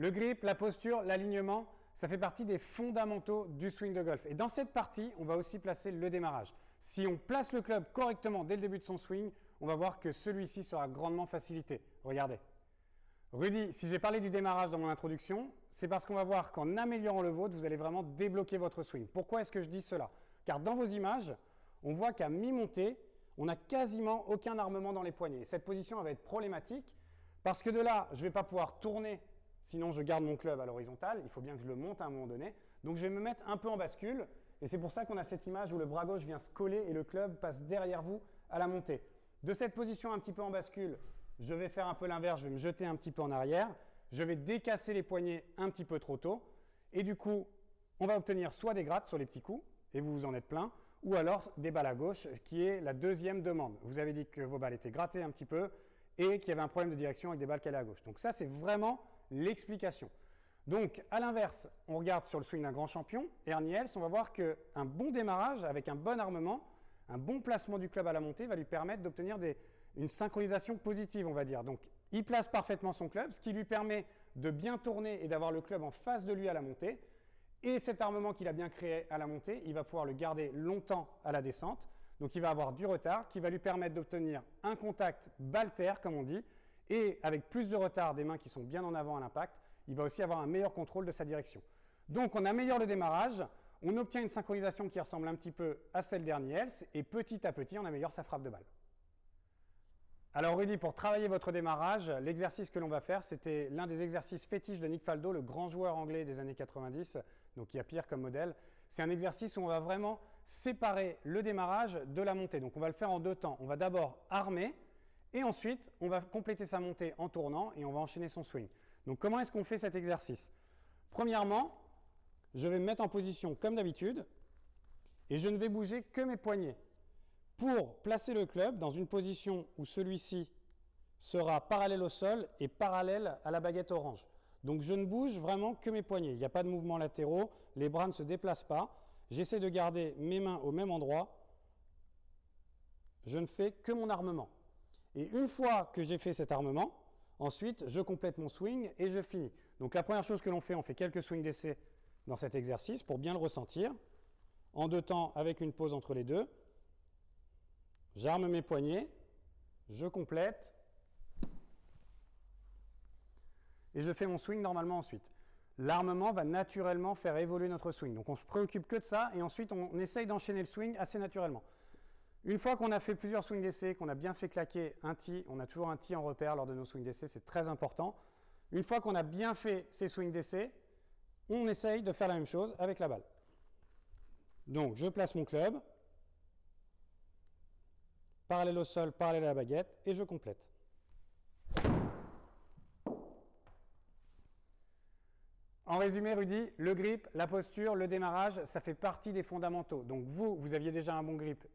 Le grip, la posture, l'alignement, ça fait partie des fondamentaux du swing de golf. Et dans cette partie, on va aussi placer le démarrage. Si on place le club correctement dès le début de son swing, on va voir que celui-ci sera grandement facilité. Regardez. Rudy, si j'ai parlé du démarrage dans mon introduction, c'est parce qu'on va voir qu'en améliorant le vôtre, vous allez vraiment débloquer votre swing. Pourquoi est-ce que je dis cela? Car dans vos images, on voit qu'à mi-montée, on n'a quasiment aucun armement dans les poignets. Cette position elle va être problématique parce que de là, je ne vais pas pouvoir tourner, sinon je garde mon club à l'horizontale. Il faut bien que je le monte à un moment donné. Donc je vais me mettre un peu en bascule et c'est pour ça qu'on a cette image où le bras gauche vient se coller et le club passe derrière vous à la montée. De cette position un petit peu en bascule, je vais faire un peu l'inverse, je vais me jeter un petit peu en arrière. Je vais décasser les poignets un petit peu trop tôt et du coup, on va obtenir soit des grattes sur les petits coups, et vous vous en êtes plein, ou alors des balles à gauche, qui est la deuxième demande. Vous avez dit que vos balles étaient grattées un petit peu et qu'il y avait un problème de direction avec des balles calées à gauche. Donc ça, c'est vraiment l'explication. Donc, à l'inverse, on regarde sur le swing d'un grand champion, Ernie Els, on va voir qu'un bon démarrage avec un bon armement, un bon placement du club à la montée va lui permettre d'obtenir une synchronisation positive, on va dire. Donc, il place parfaitement son club, ce qui lui permet de bien tourner et d'avoir le club en face de lui à la montée. Et cet armement qu'il a bien créé à la montée, il va pouvoir le garder longtemps à la descente. Donc, il va avoir du retard qui va lui permettre d'obtenir un contact balle-terre, comme on dit. Et avec plus de retard des mains qui sont bien en avant à l'impact, il va aussi avoir un meilleur contrôle de sa direction. Donc, on améliore le démarrage, on obtient une synchronisation qui ressemble un petit peu à celle d'Ernie Els et petit à petit, on améliore sa frappe de balle. Alors Rudy, pour travailler votre démarrage, l'exercice que l'on va faire, c'était l'un des exercices fétiches de Nick Faldo, le grand joueur anglais des années 90, donc il y a pire comme modèle. C'est un exercice où on va vraiment séparer le démarrage de la montée. Donc on va le faire en deux temps. On va d'abord armer et ensuite on va compléter sa montée en tournant et on va enchaîner son swing. Donc comment est-ce qu'on fait cet exercice? Premièrement, je vais me mettre en position comme d'habitude et je ne vais bouger que mes poignets, pour placer le club dans une position où celui-ci sera parallèle au sol et parallèle à la baguette orange. Donc je ne bouge vraiment que mes poignets. Il n'y a pas de mouvements latéraux, les bras ne se déplacent pas. J'essaie de garder mes mains au même endroit. Je ne fais que mon armement. Et une fois que j'ai fait cet armement, ensuite je complète mon swing et je finis. Donc la première chose que l'on fait, on fait quelques swings d'essai dans cet exercice pour bien le ressentir. En deux temps avec une pause entre les deux. J'arme mes poignets, je complète et je fais mon swing normalement ensuite. L'armement va naturellement faire évoluer notre swing. Donc on se préoccupe que de ça et ensuite on essaye d'enchaîner le swing assez naturellement. Une fois qu'on a fait plusieurs swings d'essai, qu'on a bien fait claquer un tee, on a toujours un tee en repère lors de nos swings d'essai, c'est très important. Une fois qu'on a bien fait ces swings d'essai, on essaye de faire la même chose avec la balle. Donc je place mon club, parallèle au sol, parallèle à la baguette, et je complète. En résumé, Rudy, le grip, la posture, le démarrage, ça fait partie des fondamentaux. Donc vous aviez déjà un bon grip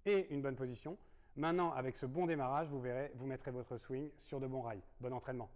et une bonne position. Maintenant, avec ce bon démarrage, vous verrez, vous mettrez votre swing sur de bons rails. Bon entraînement.